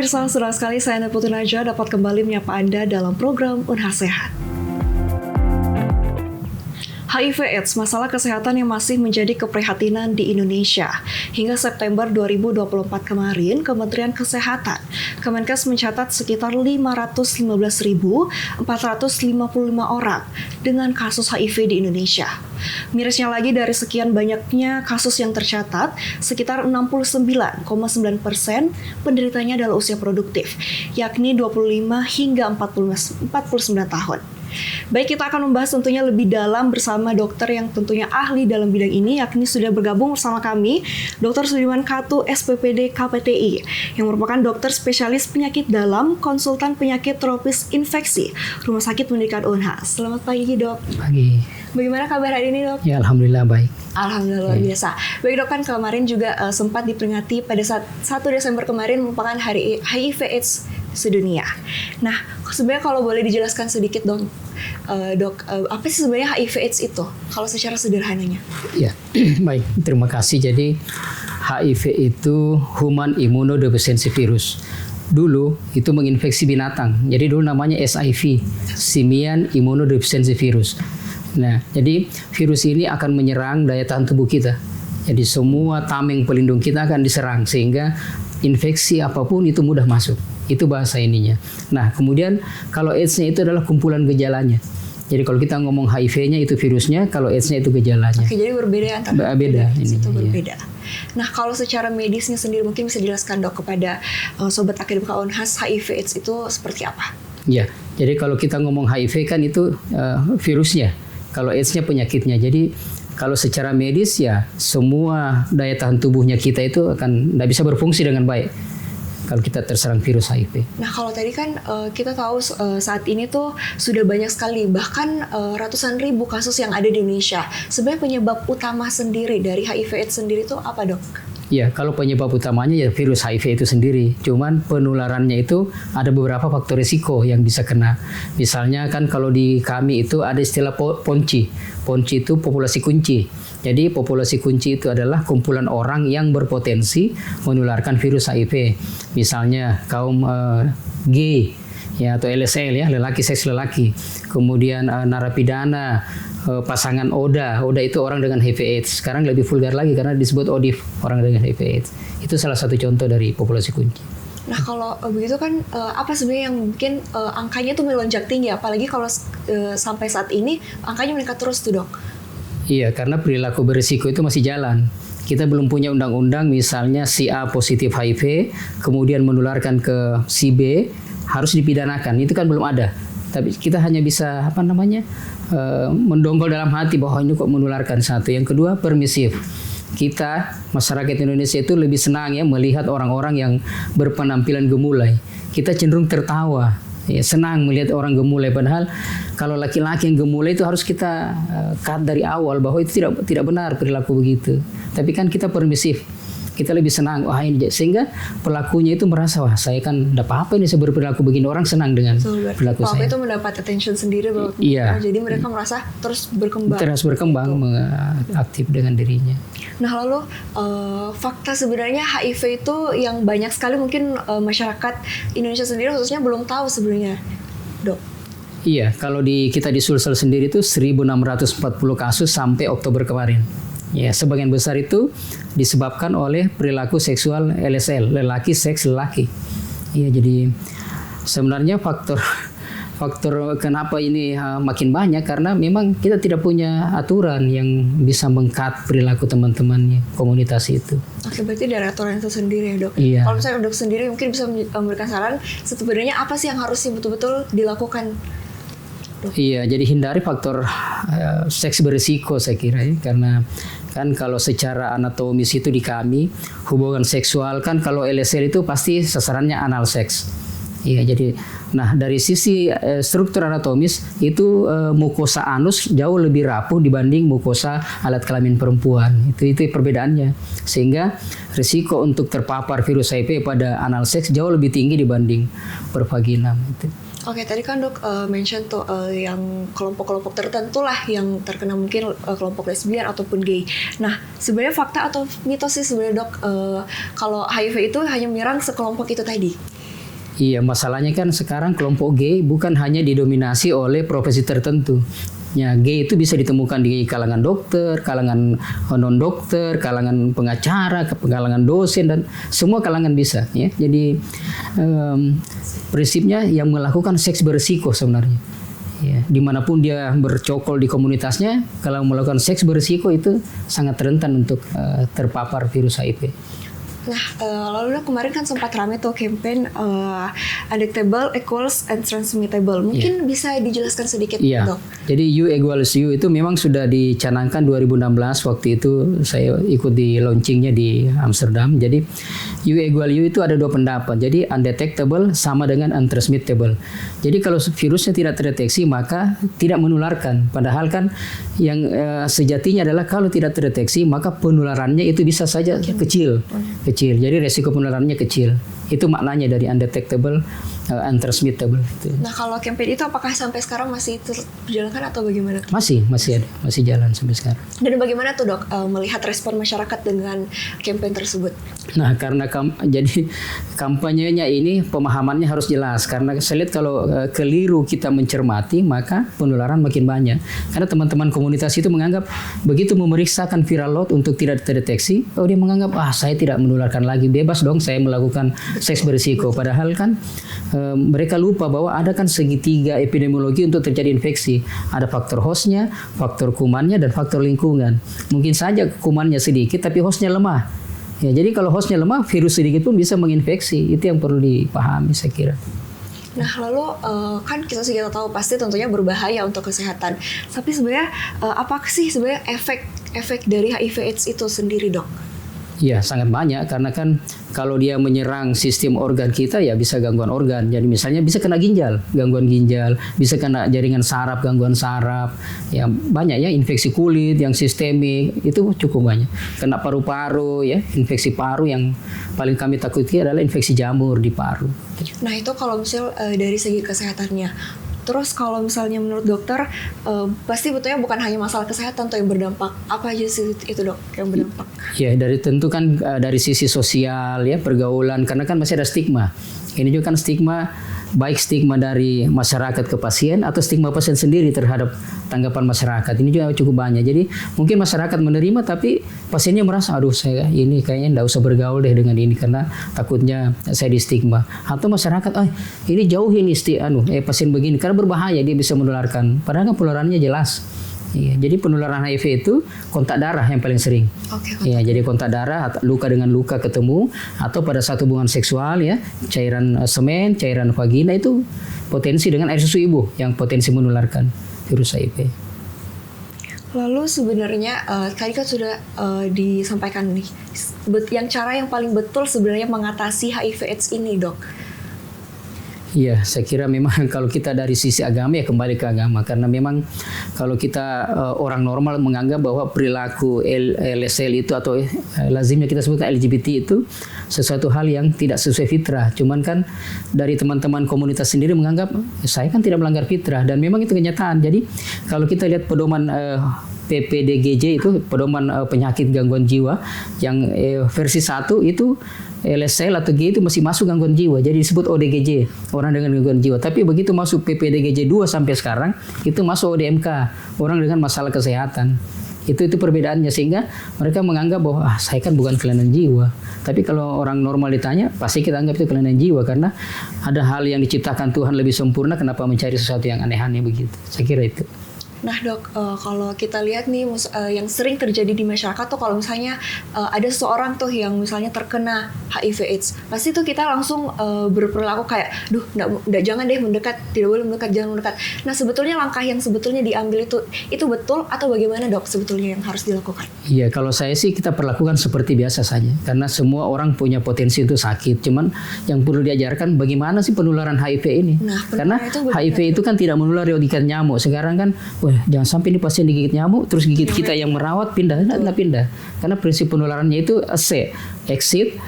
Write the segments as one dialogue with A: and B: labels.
A: pemirsa, senang sekali saya Putri Najwa dapat kembali menyapa Anda dalam program Unhas Sehat. HIV/AIDS, masalah kesehatan yang masih menjadi keprihatinan di Indonesia. Hingga September 2024 kemarin, Kementerian Kesehatan, Kemenkes mencatat sekitar 515.455 orang dengan kasus HIV di Indonesia. Mirisnya lagi, dari sekian banyaknya kasus yang tercatat, sekitar 69,9% penderitanya adalah usia produktif, yakni 25 hingga 49 tahun. Baik, kita akan membahas tentunya lebih dalam bersama dokter yang tentunya ahli dalam bidang ini, yakni sudah bergabung bersama kami Dr. Sudirman Katu, SPPD KPTI, yang merupakan dokter spesialis penyakit dalam, konsultan penyakit tropis infeksi, Rumah Sakit Pendidikan Unhas. Selamat pagi, Dok.
B: Pagi.
A: Bagaimana kabar hari ini, Dok?
B: Ya, alhamdulillah baik.
A: Alhamdulillah, luar biasa. Baik, Dok, kan kemarin juga sempat diperingati pada saat 1 Desember kemarin merupakan hari HIV/AIDS sedunia. Nah, sebenarnya kalau boleh dijelaskan sedikit dong, Dok, apa sih sebenarnya HIV/AIDS itu? Kalau secara sederhananya.
B: Ya, baik. Terima kasih. Jadi HIV itu Human Immunodeficiency Virus. Dulu itu menginfeksi binatang. Jadi dulu namanya SIV, Simian Immunodeficiency Virus. Nah, jadi virus ini akan menyerang daya tahan tubuh kita. Jadi semua tameng pelindung kita akan diserang sehingga infeksi apapun itu mudah masuk. Itu bahasa ininya. Nah, kemudian kalau AIDS-nya itu adalah kumpulan gejalanya. Jadi kalau kita ngomong HIV-nya itu virusnya, kalau AIDS-nya itu gejalanya.
A: Oke, jadi berbeda antara
B: beda ini.
A: Itu berbeda. Ya. Nah, kalau secara medisnya sendiri mungkin bisa dijelaskan, Dok, kepada sobat akademika Unhas, HIV/AIDS itu seperti apa?
B: Ya, jadi kalau kita ngomong HIV kan itu virusnya. Kalau AIDS-nya penyakitnya. Jadi kalau secara medis ya semua daya tahan tubuhnya kita itu akan tidak bisa berfungsi dengan baik kalau kita terserang virus HIV.
A: Nah, kalau tadi kan kita tahu saat ini tuh sudah banyak sekali, bahkan ratusan ribu kasus yang ada di Indonesia. Sebenarnya penyebab utama sendiri dari HIV/AIDS sendiri itu apa, Dok?
B: Ya, kalau penyebab utamanya ya virus HIV itu sendiri. Cuman penularannya itu ada beberapa faktor risiko yang bisa kena. Misalnya kan kalau di kami itu ada istilah ponci. Ponci itu populasi kunci. Jadi populasi kunci itu adalah kumpulan orang yang berpotensi menularkan virus HIV. Misalnya kaum gay ya atau LSL ya, lelaki seks lelaki. Kemudian narapidana, pasangan ODA itu orang dengan HIV/AIDS. Sekarang lebih vulgar lagi karena disebut ODIF, orang dengan HIV/AIDS. Itu salah satu contoh dari populasi kunci.
A: Nah, kalau begitu kan apa sebenarnya yang mungkin angkanya tuh melonjak tinggi, apalagi kalau sampai saat ini angkanya meningkat terus tuh, Dok.
B: Iya, karena perilaku berisiko itu masih jalan. Kita belum punya undang-undang misalnya si A positif HIV, kemudian menularkan ke si B, harus dipidanakan. Itu kan belum ada. Tapi kita hanya bisa mendonggol dalam hati bahwa ini kok menularkan. Satu, yang kedua permisif. Kita masyarakat Indonesia itu lebih senang ya melihat orang-orang yang berpenampilan gemulai. Kita cenderung tertawa, ya, senang melihat orang gemulai. Padahal kalau laki-laki yang gemulai itu harus kita cut dari awal bahwa itu tidak benar perilaku begitu. Tapi kan kita permisif. Kita lebih senang, wah ini, sehingga pelakunya itu merasa, wah saya kan tidak apa-apa ini saya berperilaku begini, orang senang dengan perilaku saya.
A: Itu mendapat attention sendiri,
B: iya.
A: Jadi mereka merasa terus berkembang.
B: Terus berkembang, aktif dengan dirinya.
A: Nah, lalu fakta sebenarnya HIV itu yang banyak sekali mungkin masyarakat Indonesia sendiri khususnya belum tahu sebenarnya, Dok.
B: Iya, kalau kita di Sulsel sendiri itu 1.640 kasus sampai Oktober kemarin. Ya, sebagian besar itu disebabkan oleh perilaku seksual LSL, lelaki seks lelaki. Iya, jadi sebenarnya faktor kenapa ini makin banyak karena memang kita tidak punya aturan yang bisa meng-cut perilaku teman-temannya komunitas itu.
A: Oke, berarti dari aturan itu sendiri ya, Dok.
B: Iya.
A: Kalau misalnya Dok sendiri mungkin bisa memberikan saran sebenarnya apa sih yang harus betul-betul dilakukan, Dok?
B: Iya, jadi hindari faktor seks berisiko saya kira ya, karena kan kalau secara anatomis itu di kami hubungan seksual kan kalau LSL itu pasti sasarannya anal seks. Iya, jadi nah dari sisi struktur anatomis itu mukosa anus jauh lebih rapuh dibanding mukosa alat kelamin perempuan. Itu perbedaannya. Sehingga risiko untuk terpapar virus HIV pada anal seks jauh lebih tinggi dibanding per vaginam itu.
A: Oke, tadi kan Dok mention tuh yang kelompok-kelompok tertentu lah yang terkena, mungkin kelompok lesbian ataupun gay. Nah, sebenarnya fakta atau mitos sih sebenarnya Dok kalau HIV itu hanya menyerang sekelompok itu tadi?
B: Iya, masalahnya kan sekarang kelompok G bukan hanya didominasi oleh profesi tertentu. Ya, G itu bisa ditemukan di kalangan dokter, kalangan non-dokter, kalangan pengacara, kalangan dosen, dan semua kalangan bisa. Ya, jadi prinsipnya yang melakukan seks berisiko sebenarnya. Ya, dimanapun dia bercokol di komunitasnya, kalau melakukan seks berisiko itu sangat rentan untuk terpapar virus HIV.
A: Nah, lalu kemarin kan sempat rame tuh campaign undetectable equals and transmittable. Mungkin bisa dijelaskan sedikit,
B: Dok? Jadi U equals U itu memang sudah dicanangkan 2016. Waktu itu saya ikut di launchingnya di Amsterdam. Jadi U equal U itu ada dua pendapat. Jadi undetectable sama dengan untransmittable. Jadi kalau virusnya tidak terdeteksi maka tidak menularkan. Padahal kan yang sejatinya adalah kalau tidak terdeteksi maka penularannya itu bisa saja kecil. Jadi resiko penularannya kecil. Itu maknanya dari undetectable, untransmittable.
A: Nah, kalau campaign itu apakah sampai sekarang masih berjalankan atau bagaimana?
B: Masih ada, masih jalan sampai sekarang.
A: Dan bagaimana tuh, Dok, melihat respon masyarakat dengan campaign tersebut?
B: Nah, karena jadi kampanyenya ini pemahamannya harus jelas. Karena saya lihat kalau keliru kita mencermati maka penularan makin banyak. Karena teman-teman komunitas itu menganggap begitu memeriksakan viral load untuk tidak terdeteksi, dia menganggap saya tidak menularkan lagi, bebas dong saya melakukan seks berisiko. Padahal kan mereka lupa bahwa ada kan segitiga epidemiologi untuk terjadi infeksi. Ada faktor hostnya, faktor kumannya, dan faktor lingkungan. Mungkin saja kumannya sedikit tapi hostnya lemah. Ya, jadi kalau hostnya lemah, virus sedikit pun bisa menginfeksi. Itu yang perlu dipahami saya kira.
A: Nah, lalu kan kita tahu pasti tentunya berbahaya untuk kesehatan. Tapi sebenarnya apa sih sebenarnya efek dari HIV/AIDS itu sendiri, Dok?
B: Ya, sangat banyak karena kan kalau dia menyerang sistem organ kita ya bisa gangguan organ. Jadi misalnya bisa kena ginjal, gangguan ginjal, bisa kena jaringan saraf, gangguan saraf. Ya banyak ya, infeksi kulit yang sistemik itu cukup banyak. Kena paru-paru ya, infeksi paru yang paling kami takuti adalah infeksi jamur di paru.
A: Nah, itu kalau misal dari segi kesehatannya. Terus kalau misalnya menurut dokter, pasti betulnya bukan hanya masalah kesehatan tuh yang berdampak. Apa aja sih itu, Dok, yang berdampak?
B: Ya, tentu kan dari sisi sosial ya, pergaulan, karena kan masih ada stigma. Ini juga kan stigma, baik stigma dari masyarakat ke pasien atau stigma pasien sendiri terhadap tanggapan masyarakat. Ini juga cukup banyak. Jadi mungkin masyarakat menerima tapi pasiennya merasa, aduh saya ini kayaknya enggak usah bergaul deh dengan ini karena takutnya saya di stigma. Atau masyarakat, ini jauh ini pasien begini karena berbahaya, dia bisa menularkan. Padahal kan penularannya jelas. Iya, jadi penularan HIV itu kontak darah yang paling sering. Ya, jadi kontak darah, luka dengan luka ketemu, atau pada saat hubungan seksual ya, cairan semen, cairan vagina itu potensi dengan air susu ibu yang potensi menularkan virus HIV.
A: Lalu sebenarnya tadi kan sudah disampaikan nih, yang cara yang paling betul sebenarnya mengatasi HIV/AIDS ini, Dok.
B: Iya, saya kira memang kalau kita dari sisi agama ya kembali ke agama, karena memang kalau kita orang normal menganggap bahwa perilaku LSL itu atau lazimnya kita sebutkan LGBT itu sesuatu hal yang tidak sesuai fitrah. Cuman kan dari teman-teman komunitas sendiri menganggap saya kan tidak melanggar fitrah, dan memang itu kenyataan. Jadi kalau kita lihat pedoman PPDGJ itu pedoman penyakit gangguan jiwa yang versi 1 itu LSL atau G itu masih masuk gangguan jiwa, jadi disebut ODGJ, orang dengan gangguan jiwa. Tapi begitu masuk PPDGJ 2 sampai sekarang itu masuk ODMK, orang dengan masalah kesehatan. Itu perbedaannya, sehingga mereka menganggap bahwa saya kan bukan kelainan jiwa. Tapi kalau orang normal ditanya, pasti kita anggap itu kelainan jiwa karena ada hal yang diciptakan Tuhan lebih sempurna, kenapa mencari sesuatu yang aneh-aneh begitu. Saya kira itu.
A: Nah, Dok, kalau kita lihat nih yang sering terjadi di masyarakat tuh kalau misalnya ada seseorang tuh yang misalnya terkena HIV/AIDS, pasti tuh kita langsung berperilaku kayak, jangan deh mendekat, tidak boleh mendekat, jangan mendekat. Nah, sebetulnya langkah yang sebetulnya diambil itu betul atau bagaimana, Dok, sebetulnya yang harus dilakukan?
B: Iya, kalau saya sih kita perlakukan seperti biasa saja, karena semua orang punya potensi untuk sakit. Cuman yang perlu diajarkan bagaimana sih penularan HIV ini? Nah, karena HIV itu kan tidak menular lewat gigitan nyamuk. Sekarang kan jangan sampai ini pasien digigit nyamuk terus gigit kita yang merawat pindah. Karena prinsip penularannya itu exit,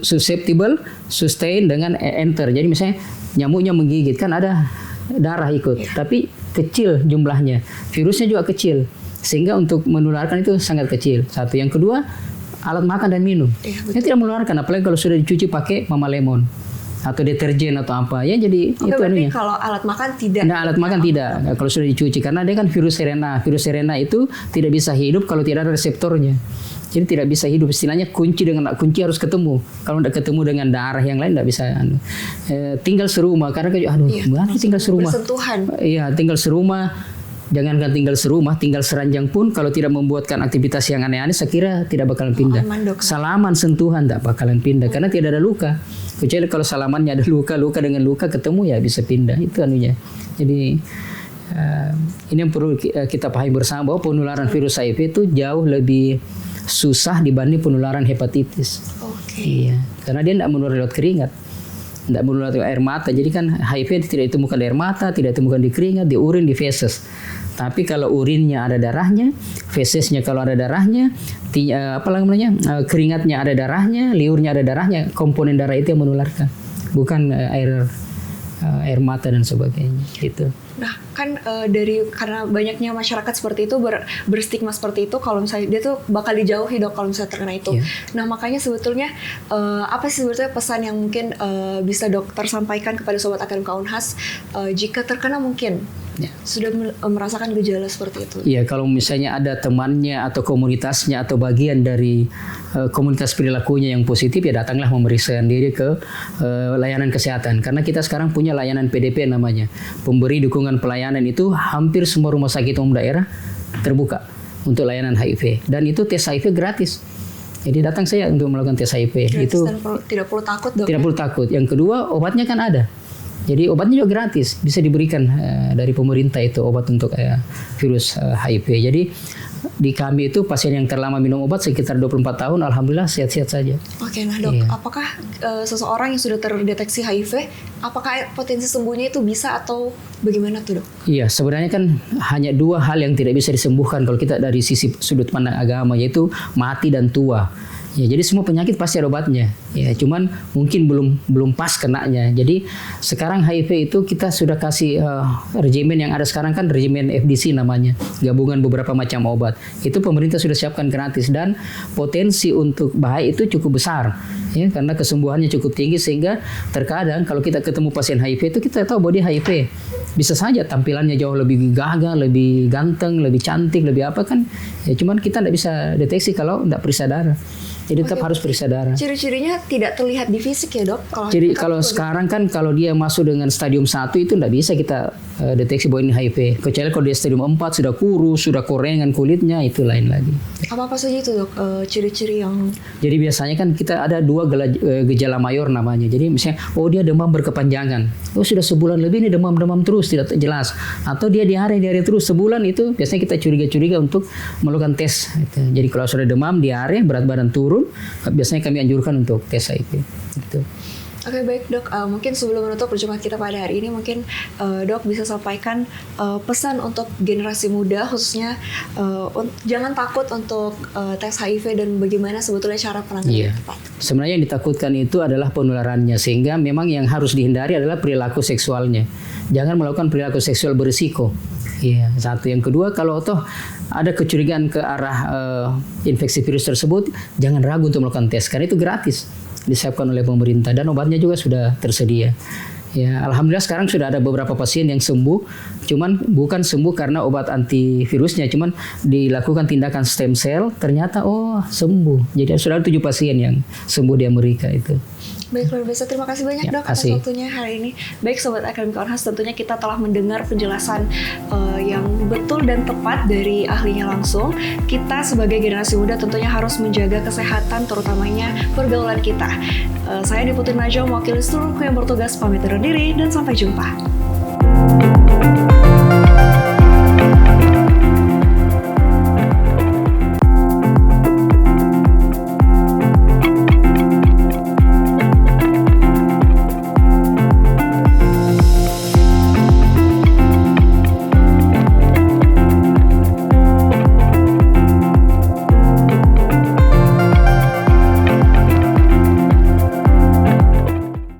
B: susceptible, sustain dengan enter. Jadi misalnya nyamuknya menggigit kan ada darah ikut, tapi kecil jumlahnya. Virusnya juga kecil, sehingga untuk menularkan itu sangat kecil. Satu, yang kedua alat makan dan minum. Ini tidak menularkan, apalagi kalau sudah dicuci pakai Mama Lemon. atau deterjen atau apa ya, jadi
A: Oke,
B: itu
A: berarti
B: anunya.
A: kalau alat makan tidak.
B: Nah, alat makan tidak kalau sudah dicuci, karena dia kan virus serena. Virus serena itu tidak bisa hidup kalau tidak ada reseptornya. Jadi tidak bisa hidup, istilahnya kunci dengan kunci harus ketemu. Kalau tidak ketemu dengan darah yang lain tidak bisa. Tinggal serumah, karena gimana tinggal serumah?
A: Bersentuhan.
B: Iya, tinggal serumah. Jangankan tinggal serumah, tinggal seranjang pun kalau tidak membuatkan aktivitas yang aneh-aneh, saya kira tidak bakalan pindah.
A: Aman, Dok.
B: Salaman, sentuhan tidak bakalan pindah karena tidak ada luka. Kecuali kalau salamannya ada luka, luka dengan luka ketemu ya bisa pindah. Itu anunya. Jadi ini yang perlu kita pahami bersama, bahwa penularan virus HIV itu jauh lebih susah dibanding penularan hepatitis.
A: Oke.
B: Iya, karena dia tidak menular lewat keringat, tidak menular lewat air mata. Jadi kan HIV tidak ditemukan di air mata, tidak ditemukan di keringat, di urin, di feses. Tapi kalau urinnya ada darahnya, fesesnya kalau ada darahnya, keringatnya ada darahnya, liurnya ada darahnya, komponen darah itu yang menularkan, bukan air mata dan sebagainya. Gitu.
A: Nah, kan karena banyaknya masyarakat seperti itu berstigma seperti itu, kalau misalnya dia tuh bakal dijauhi, Dok, kalau misalnya terkena itu.
B: Yeah.
A: Nah, makanya sebetulnya apa sih sebetulnya pesan yang mungkin bisa dokter sampaikan kepada sobat Akademika Unhas jika terkena mungkin sudah merasakan gejala seperti itu?
B: Iya, kalau misalnya ada temannya atau komunitasnya atau bagian dari komunitas perilakunya yang positif, ya datanglah memeriksa diri ke layanan kesehatan. Karena kita sekarang punya layanan PDP namanya, pemberi dukungan pelayanan. Itu hampir semua rumah sakit umum daerah terbuka untuk layanan HIV, dan itu tes HIV gratis. Jadi datang saya untuk melakukan tes HIV.
A: Gratis,
B: itu
A: dan tidak perlu takut, Dok.
B: Tidak perlu takut. Yang kedua, obatnya kan ada. Jadi obatnya juga gratis, bisa diberikan dari pemerintah itu obat untuk virus HIV. Jadi di kami itu pasien yang terlama minum obat sekitar 24 tahun, alhamdulillah sehat-sehat saja.
A: Oke, nah Dok,
B: Iya.
A: apakah seseorang yang sudah terdeteksi HIV, apakah potensi sembuhnya itu bisa atau bagaimana tuh, Dok?
B: Iya, sebenarnya kan hanya dua hal yang tidak bisa disembuhkan kalau kita dari sisi sudut pandang agama, yaitu mati dan tua. Ya, jadi semua penyakit pasti ada obatnya. Ya, cuman mungkin belum pas kenanya. Jadi sekarang HIV itu kita sudah kasih regimen yang ada sekarang kan regimen FDC namanya, gabungan beberapa macam obat. Itu pemerintah sudah siapkan gratis, dan potensi untuk bahaya itu cukup besar. Ya, karena kesembuhannya cukup tinggi, sehingga terkadang kalau kita ketemu pasien HIV itu kita tahu bahwa dia HIV. Bisa saja tampilannya jauh lebih gagah, lebih ganteng, lebih cantik, lebih apa kan. Ya, cuman kita tidak bisa deteksi kalau tidak periksa darah. Jadi tetap harus periksa darah.
A: Ciri-cirinya tidak terlihat di fisik ya, Dok?
B: Kalau sekarang kan kalau dia masuk dengan stadium 1 itu tidak bisa kita deteksi bahwa ini HIV. Kecuali kalau dia stadium 4 sudah kurus, sudah korengan kulitnya, itu lain lagi.
A: Apa saja itu, Dok, ciri-ciri yang...
B: Jadi biasanya kan kita ada dua gejala mayor namanya. Jadi misalnya, dia demam berkepanjangan. Sudah sebulan lebih ini demam terus, tidak jelas. Atau dia diare terus sebulan, itu biasanya kita curiga untuk melakukan tes. Jadi kalau sudah demam, diare, berat badan turun, biasanya kami anjurkan untuk tes HIV. Gitu.
A: Oke, baik, Dok. Mungkin sebelum menutup perjumpaan kita pada hari ini, mungkin Dok bisa sampaikan pesan untuk generasi muda, khususnya jangan takut untuk tes HIV, dan bagaimana sebetulnya cara penanganan yang tepat.
B: Sebenarnya yang ditakutkan itu adalah penularannya, sehingga memang yang harus dihindari adalah perilaku seksualnya. Jangan melakukan perilaku seksual berisiko. Iya, satu. Yang kedua, kalau ada kecurigaan ke arah infeksi virus tersebut, jangan ragu untuk melakukan tes, karena itu gratis, disiapkan oleh pemerintah, dan obatnya juga sudah tersedia. Ya, alhamdulillah sekarang sudah ada beberapa pasien yang sembuh, cuman bukan sembuh karena obat antivirusnya, cuman dilakukan tindakan stem cell, ternyata sembuh. Jadi sudah ada 7 pasien yang sembuh di Amerika itu.
A: Baik, luar biasa. Terima kasih banyak, Dok, atas waktunya hari ini. Baik, Sobat Akademika Unhas, tentunya kita telah mendengar penjelasan yang betul dan tepat dari ahlinya langsung. Kita sebagai generasi muda tentunya harus menjaga kesehatan, terutamanya pergaulan kita. Saya Deputi Najwa, mewakili seluruh kru yang bertugas, pamit undur diri dan sampai jumpa.